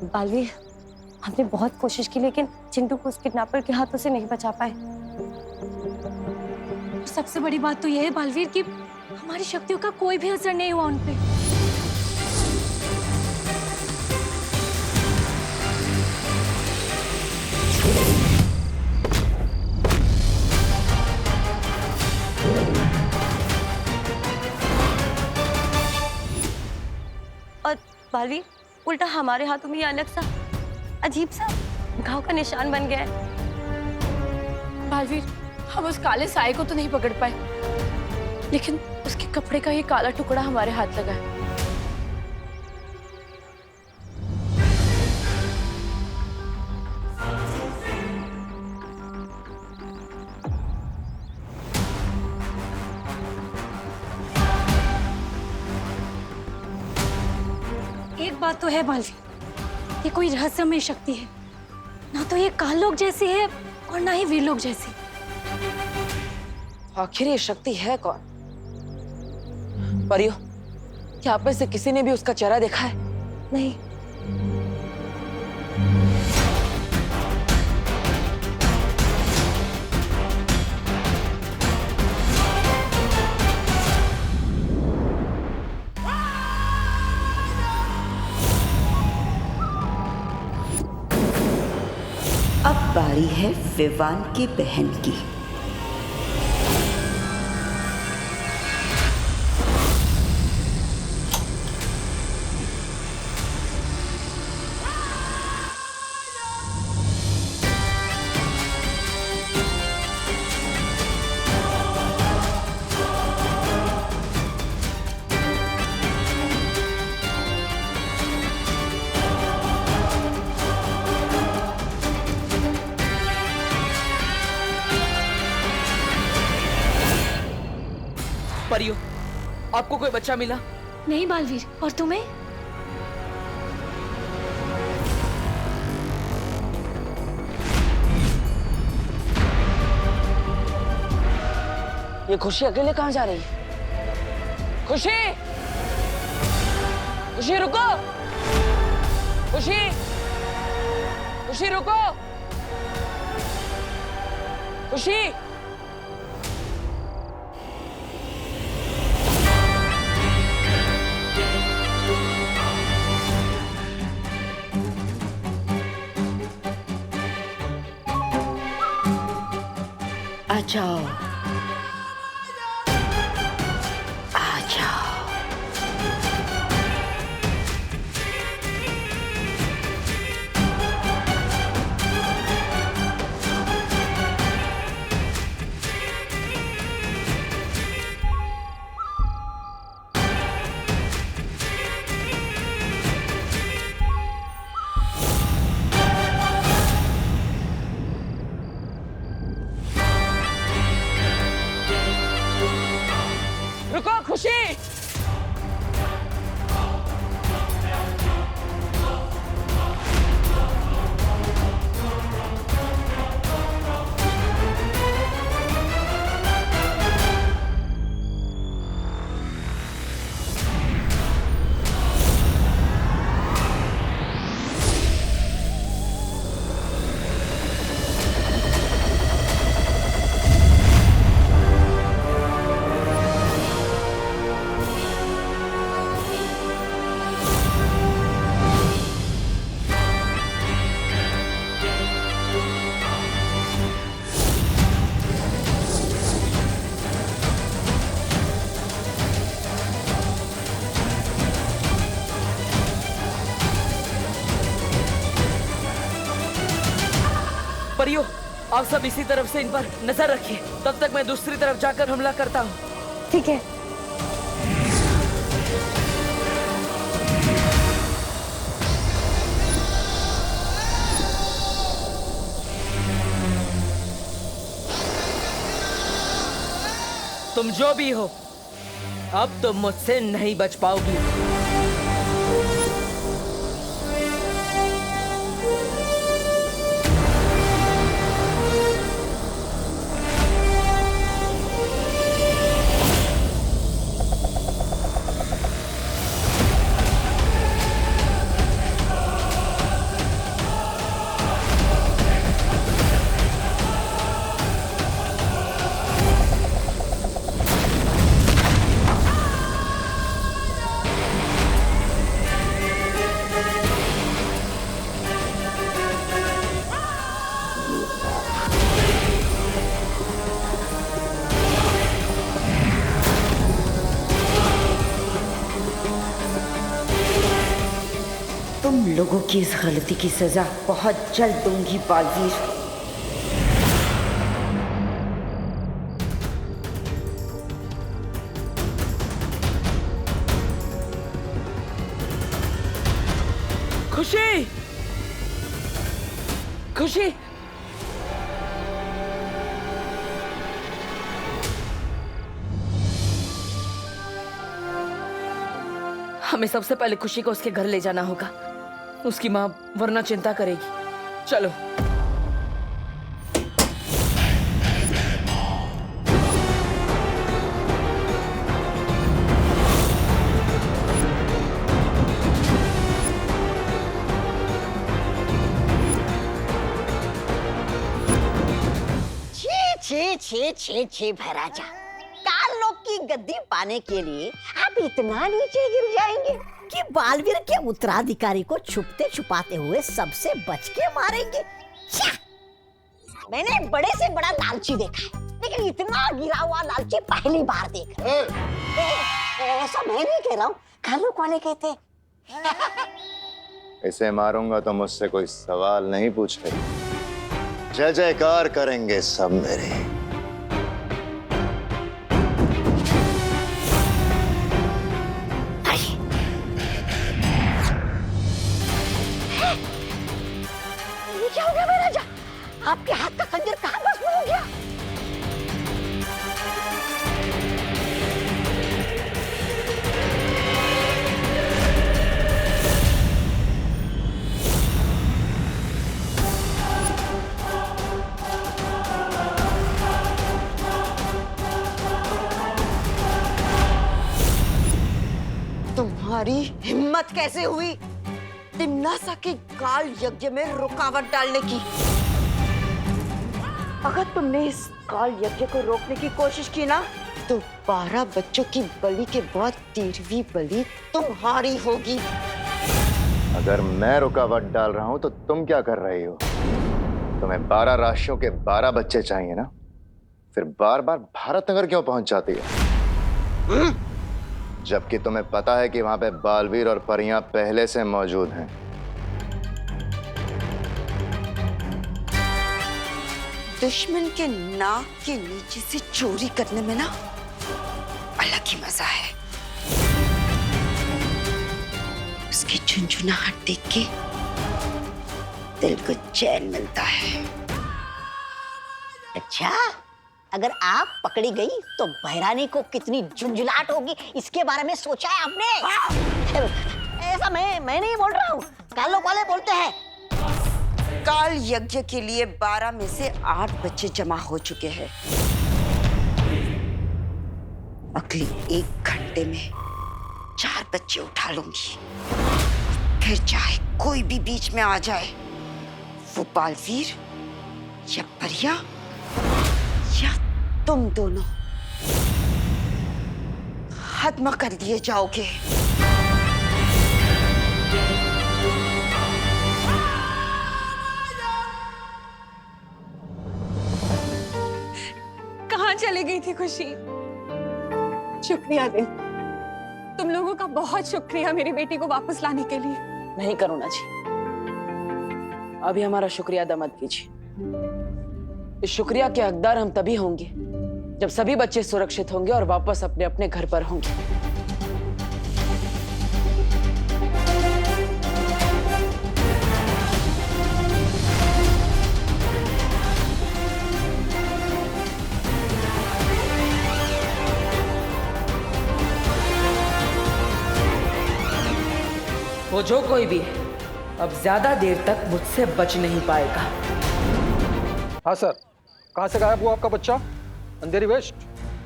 बालवीर, हमने बहुत कोशिश की लेकिन चिंटू को उस किडनैपर के हाथों से नहीं बचा पाए। सबसे बड़ी बात तो यह है बालवीर कि हमारी शक्तियों का कोई भी असर नहीं हुआ उन पे। और बालवीर, उल्टा हमारे हाथों में ये अलग सा अजीब सा घाव का निशान बन गया है। बालवीर, हम उस काले साए को तो नहीं पकड़ पाए, लेकिन उसके कपड़े का ये काला टुकड़ा हमारे हाथ लगा है। एक बात तो है बालवीर, ये कोई रहस्यमय शक्ति है। ना तो ये काल लोग जैसी है और ना ही वीर लोग जैसी। आखिर ये शक्ति है कौन? परियो, क्या आप में से किसी ने भी उसका चेहरा देखा है? नहीं। अब बारी है विवान की बहन की। परियो, आपको कोई बच्चा मिला? नहीं बालवीर, और तुम्हें? ये खुशी अकेले कहाँ जा रही है? खुशी! खुशी रुको! खुशी! खुशी रुको! खुशी! आ जाओ, आ जाओ। रुको खुशी! परियो, आप सब इसी तरफ से इन पर नजर रखिए, तब तक मैं दूसरी तरफ जाकर हमला करता हूँ। ठीक है। तुम जो भी हो, अब तुम मुझसे नहीं बच पाओगी। तुम लोगों की इस गलती की सजा बहुत जल्द दूंगी बालवीर। खुशी, खुशी, हमें सबसे पहले खुशी को उसके घर ले जाना होगा। उसकी माँ वरना चिंता करेगी। चलो। छे छे छे भैराजा, काल लोग की गद्दी पाने के लिए आप इतना नीचे गिर जाएंगे कि बालवीर के उत्तराधिकारी को छुपते छुपाते हुए सबसे बच के मारेंगे। मैंने बड़े से बड़ा लालची देखा है, लेकिन इतना गिरा हुआ लालची पहली बार देख रहा हूं। ऐसा मैं नहीं कह रहा हूँ, काल लोग वाले कहते। इसे मारूंगा तो मुझसे कोई सवाल नहीं पूछे। जय जयकार करेंगे सब मेरे। ये क्या हो गया महाराजा? आपके हाथ का खंजर कहाँ भस्म हो गया? तुम्हारी हिम्मत कैसे हुई तिम्नासा के काल यज्ञ में रुकावट डालने की? अगर तुमने इस काल यज्ञ को रोकने की कोशिश की ना, तो 12 बच्चों की बलि के बाद 13वीं बलि तुम्हारी होगी। अगर मैं रुकावट डाल रहा हूं तो तुम क्या कर रही हो? तुम्हें 12 राशियों के 12 बच्चे चाहिए ना? फिर बार बार भारत नगर क्यों पहुंच जाती है? जबकि तुम्हें पता है कि वहां पे बालवीर और परियां पहले से मौजूद हैं। दुश्मन के नाक के नीचे से चोरी करने में ना अलग ही मजा है। उसकी झुनझुनाहट देख के दिल को चैन मिलता है। अच्छा, अगर आप पकड़ी गई तो बहरानी को कितनी झुंझुलाहट होगी, इसके बारे में सोचा है आपने? ऐसा मैं नहीं बोल रहा हूँ, काल लोग वाले बोलते हैं। काल यज्ञ के लिए 12 में से 8 बच्चे जमा हो चुके हैं। अगले 1 घंटे में 4 बच्चे उठा लूंगी। फिर चाहे कोई भी बीच में आ जाए, वो बालवीर या परिया या तुम दोनों खत्म कर दिए जाओगे। कहाँ चली गई थी खुशी? शुक्रिया दिन, तुम लोगों का बहुत शुक्रिया मेरी बेटी को वापस लाने के लिए। नहीं करुणा जी, अभी हमारा शुक्रिया अदा मत कीजिए। इस शुक्रिया के हकदार हम तभी होंगे जब सभी बच्चे सुरक्षित होंगे और वापस अपने अपने घर पर होंगे। वो जो कोई भी है, अब ज्यादा देर तक मुझसे बच नहीं पाएगा। हाँ सर, कहाँ से गायब हुआ आपका बच्चा? अंधेरी वेस्ट,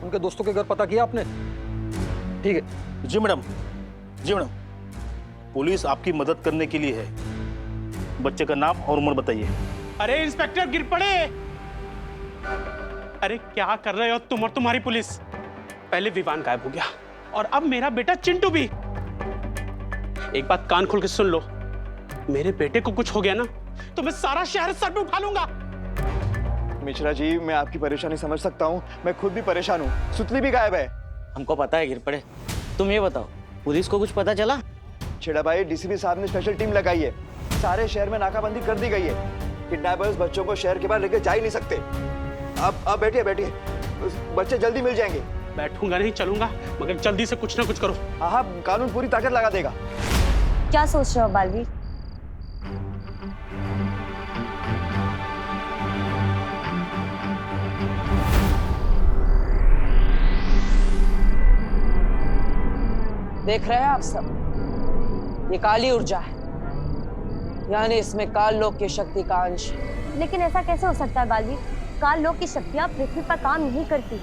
उनके दोस्तों के घर पता किया आपने? ठीक है। जी मैडम, जी मैडम, पुलिस आपकी मदद करने के लिए है। बच्चे का नाम और उम्र बताइए। अरे इंस्पेक्टर गिर पड़े। अरे क्या कर रहे हो तुम और तुम्हारी पुलिस? पहले विवान गायब हो गया और अब मेरा बेटा चिंटू भी। एक बात कान खोल के सुन लो, मेरे बेटे को कुछ हो गया ना तो मैं सारा शहर सर पे उठा लूंगा। मिश्रा जी, मैं आपकी परेशानी समझ सकता हूँ, मैं खुद भी परेशान हूँ। सुतली भी गायब है। हमको पता है गिर पड़े। तुम ये बताओ, पुलिस को कुछ पता चला? छेड़ा भाई, डीसीपी साहब ने स्पेशल टीम लगाई है। सारे शहर में नाकाबंदी कर दी गई है। किडनैपर्स बच्चों को शहर के बाहर लेके जा ही नहीं सकते। आप बैठिए बैठिए, बच्चे जल्दी मिल जाएंगे। बैठूंगा नहीं, चलूंगा, मगर जल्दी से कुछ ना कुछ करो। हाँ, कानून पूरी ताकत लगा देगा। क्या सोच रहे हो बालवीर? देख रहे हैं आप सब, ये काली ऊर्जा है, यानी इसमें काल लोक की शक्ति का अंश है। लेकिन ऐसा कैसे हो सकता है बालवीर? काल लोक की शक्तियां पृथ्वी पर काम नहीं करती।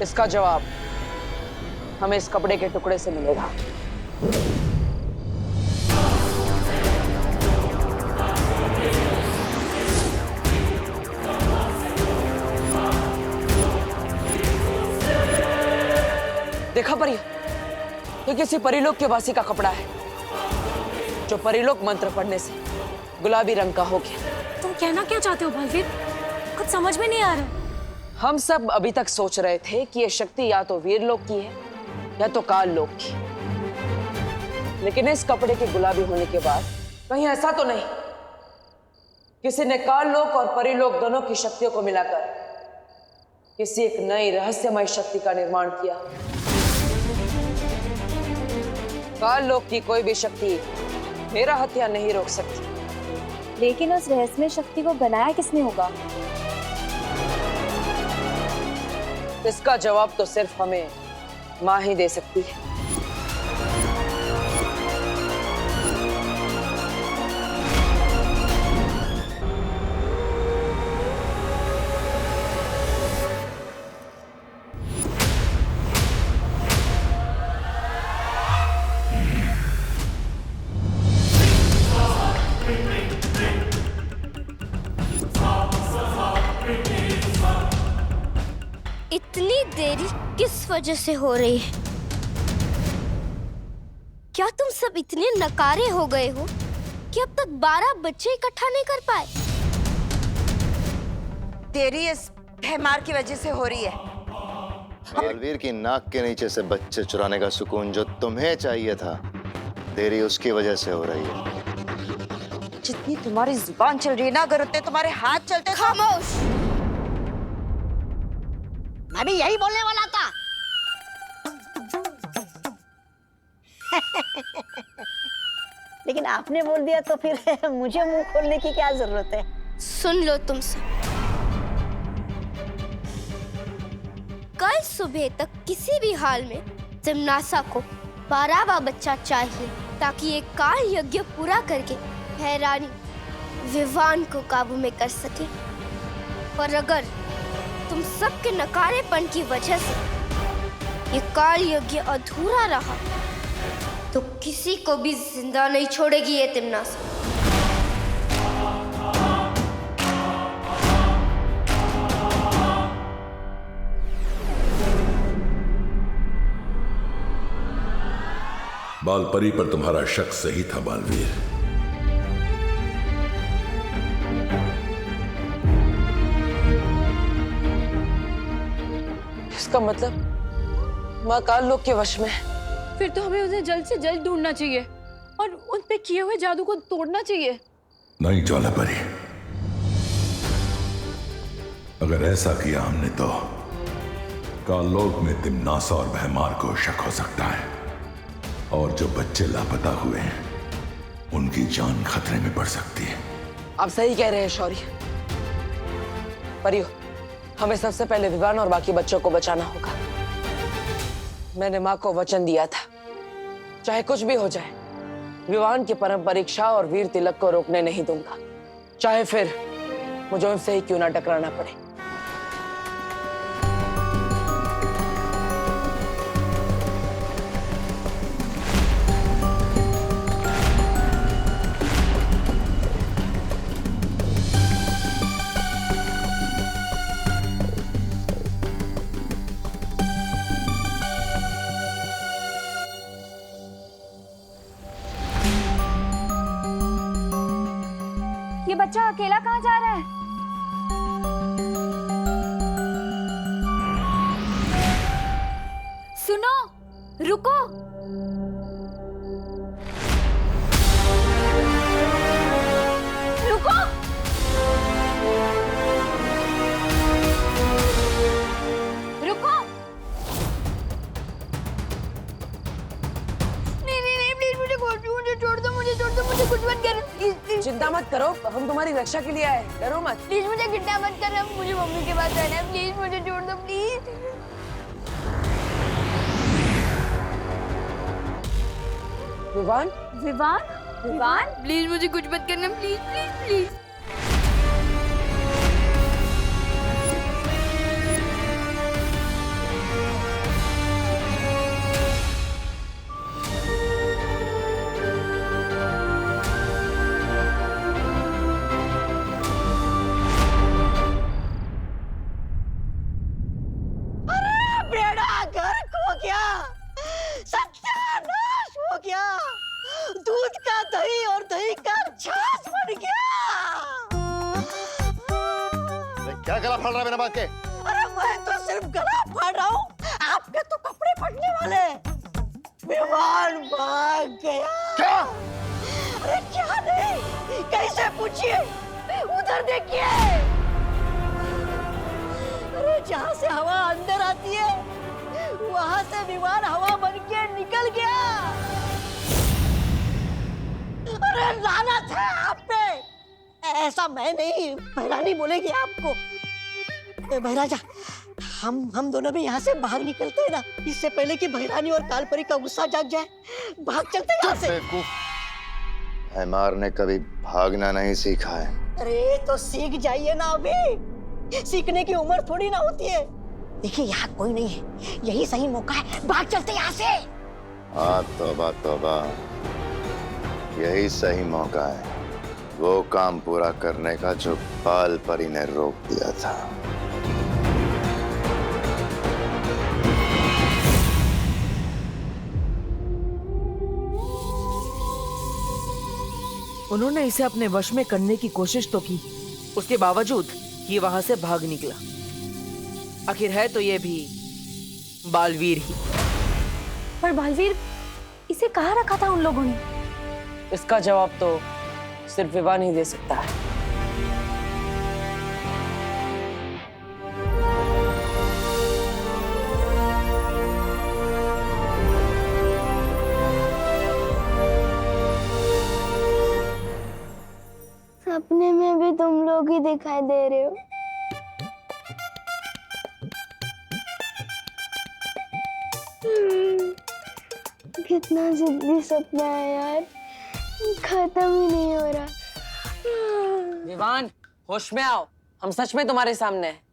इसका जवाब हमें इस कपड़े के टुकड़े से मिलेगा। देखा परियो, ये किसी परिलोक के वासी का कपड़ा है, जो परिलोक मंत्र पढ़ने से गुलाबी रंग का हो गया। तुम कहना क्या चाहते हो बालवीर? कुछ समझ में नहीं आ रहा। हम सब अभी तक सोच रहे थे कि ये शक्ति या तो वीरलोक की है या तो काल लोक की, लेकिन इस कपड़े के गुलाबी होने के बाद कहीं ऐसा तो नहीं किसी ने काल लोक और परिलोक दोनों की शक्तियों को मिलाकर किसी एक नई रहस्यमय शक्ति का निर्माण किया। काल लोक की कोई भी शक्ति मेरा हत्या नहीं रोक सकती। लेकिन उस रहस्यमय शक्ति को बनाया किसने होगा? इसका जवाब तो सिर्फ हमें माँ ही दे सकती है। इतनी देरी किस वजह से हो रही है? क्या तुम सब इतने नकारे हो गए हो कि अब तक 12 बच्चे इकट्ठा नहीं कर पाए? देरी इस भैमार की वजह से हो रही है। बालवीर की नाक के नीचे से बच्चे चुराने का सुकून जो तुम्हें चाहिए था, देरी उसकी वजह से हो रही है। जितनी तुम्हारी जुबान चल रही है ना, अगर उतने तुम्हारे हाथ चलते। खामोश! मैं भी यही बोलने वाला था। लेकिन आपने बोल दिया तो फिर मुझे मुंह खोलने की क्या जरूरत है? सुन लो तुम सब, कल सुबह तक किसी भी हाल में तिम्नासा को 12वां बच्चा चाहिए, ताकि ये काल यज्ञ पूरा करके हैरानी विवान को काबू में कर सके। और अगर तुम सबके नकारेपन की वजह से ये काल यज्ञ अधूरा रहा तो किसी को भी जिंदा नहीं छोड़ेगी ये तिम्नासा। बालपरी पर तुम्हारा शक सही था बालवीर। इसका मतलब माँ काल लोक के वश में है। फिर तो हमें उन्हें जल्द से जल्द ढूंढना चाहिए और उन पे किए हुए जादू को तोड़ना चाहिए। नहीं ज्वालापरी, अगर ऐसा किया हमने तो काल लोक में तिम्नासा और भैमार को शक हो सकता है, और जो बच्चे लापता हुए हैं उनकी जान खतरे में पड़ सकती है। आप सही कह रहे हैं शौर्य। परियो, हमें सबसे पहले विवान और बाकी बच्चों को बचाना होगा। मैंने माँ को वचन दिया था, चाहे कुछ भी हो जाए, विवान की परम परीक्षा और वीर तिलक को रोकने नहीं दूंगा, चाहे फिर मुझे उनसे ही क्यों ना टकराना पड़े। ये बच्चा अकेला कहाँ जा रहा है? सुनो, रुको। चिंता मत करो, हम तुम्हारी रक्षा के लिए आए, डरो मत। प्लीज मुझे किडनैप मत करना, मुझे मम्मी के पास रहना है, प्लीज मुझे छोड़ दो प्लीज। विवान, विवान, विवान, प्लीज मुझे कुछ मत करना, प्लीज प्लीज प्लीज। बेड़ा घर खो गया, सत्यानाश हो गया, दूध का दही और दही का छाछ बन गया। क्या गला फाड़ रहा है बिना बात के? अरे मैं तो सिर्फ गला फाड़ रहा हूँ, आपके तो कपड़े फटने वाले। विमान भाग गया। क्या? अरे क्या नहीं, कैसे पूछिए, उधर देखिए। अरे जहाँ से हवा अंदर आती है वहां से विमान हवा बन के निकल गया। अरे लानत है आप पे। ऐसा मैं नहीं, भैरानी बोलेगी आपको। भैराजा, हम दोनों भी यहाँ से बाहर निकलते हैं ना, इससे पहले कि भैरानी और कालपरी का गुस्सा जाग जाए। भाग चलते हैं यहाँ से। हैमार ने कभी भागना नहीं सीखा है। अरे तो सीख जाइए ना, अभी सीखने की उम्र थोड़ी ना होती है। देखिए यहाँ कोई नहीं है, यही सही मौका है, भाग चलते यहाँ से। हाँ तौबा तौबा, यही सही मौका है वो काम पूरा करने का जो बाल परी ने रोक दिया था। उन्होंने इसे अपने वश में करने की कोशिश तो की, उसके बावजूद ये वहां से भाग निकला। आखिर है तो ये भी बालवीर ही। पर बालवीर, इसे कहाँ रखा था उन लोगों ने? इसका जवाब तो सिर्फ विवान ही दे सकता है। सपने में भी तुम लोग ही दिखाई दे रहे हो। कितना जिद्दी सपना है यार, खत्म ही नहीं हो रहा। विवान, होश में आओ, हम सच में तुम्हारे सामने हैं।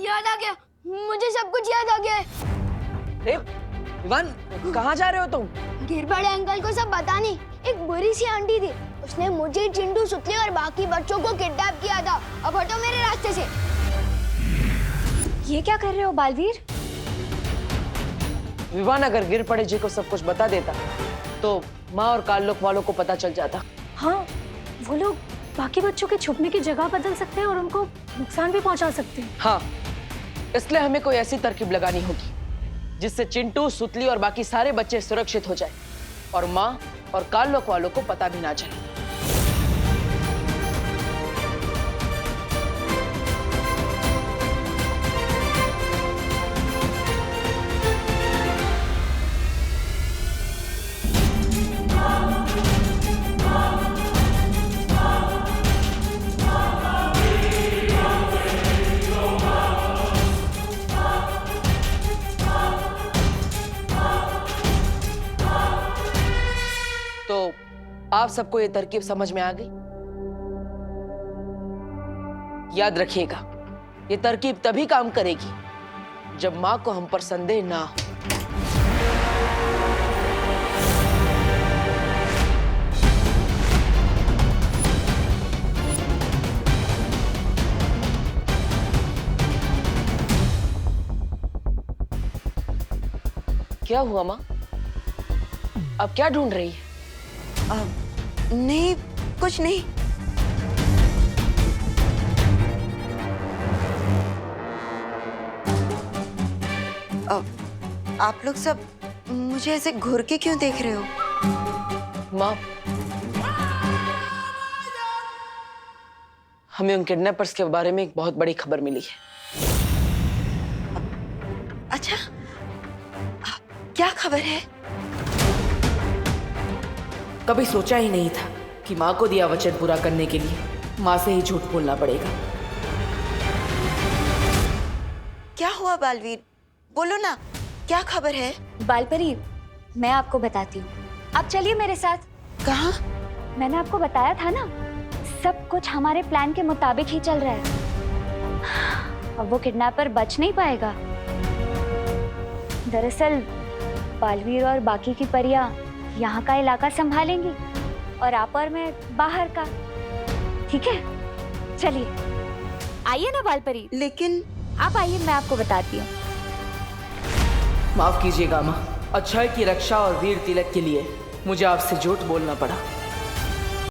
याद आ गया, मुझे सब कुछ याद आ गया है। विवान, कहाँ जा रहे हो तुम? गिर बड़े अंकल को सब बता नहीं, एक बुरी सी आंटी थी, उसने मुझे, चिंटू, सुतली और बाकी बच्चों को किडनैप किया था। अब हटो मेरे रास्ते से। ये क्या कर रहे हो बालवीर? विवान अगर गिर पड़े जी को सब कुछ बता देता तो माँ और काललोक वालों को पता चल जाता। हाँ, वो लोग बाकी बच्चों के छुपने की जगह बदल सकते हैं और उनको नुकसान भी पहुंचा सकते हैं। हाँ, इसलिए हमें कोई ऐसी तरकीब लगानी होगी जिससे चिंटू, सुतली और बाकी सारे बच्चे सुरक्षित हो जाए और माँ और काललोक वालों को पता भी ना चले। तो आप सबको ये तरकीब समझ में आ गई? याद रखिएगा, ये तरकीब तभी काम करेगी जब माँ को हम पर संदेह ना हो। क्या हुआ माँ? अब क्या ढूंढ रही है? नहीं, कुछ नहीं। आप लोग सब मुझे ऐसे घूर के क्यों देख रहे हो? माँ, हमें उन किडनैपर्स के बारे में एक बहुत बड़ी खबर मिली है। अच्छा, क्या खबर है? कभी सोचा ही नहीं था कि माँ को दिया वचन पूरा करने के लिए माँ से ही झूठ बोलना पड़ेगा। क्या हुआ बालवीर? बोलो ना, क्या खबर है? बालपरी, मैं आपको बताती हूँ, आप चलिए मेरे साथ। कहाँ? मैंने आपको बताया था ना, सब कुछ हमारे प्लान के मुताबिक ही चल रहा है। अब वो किडनैपर बच नहीं पाएगा। दरअसल बालवीर और बाकी की परियां यहाँ का इलाका संभालेंगी और आप और मैं बाहर का। ठीक है, चलिए आइए ना बालपरी। लेकिन आप आइए, मैं आपको बताती हूँ। माफ कीजिएगा माँ, अच्छाई की रक्षा और वीर तिलक के लिए मुझे आपसे झूठ बोलना पड़ा।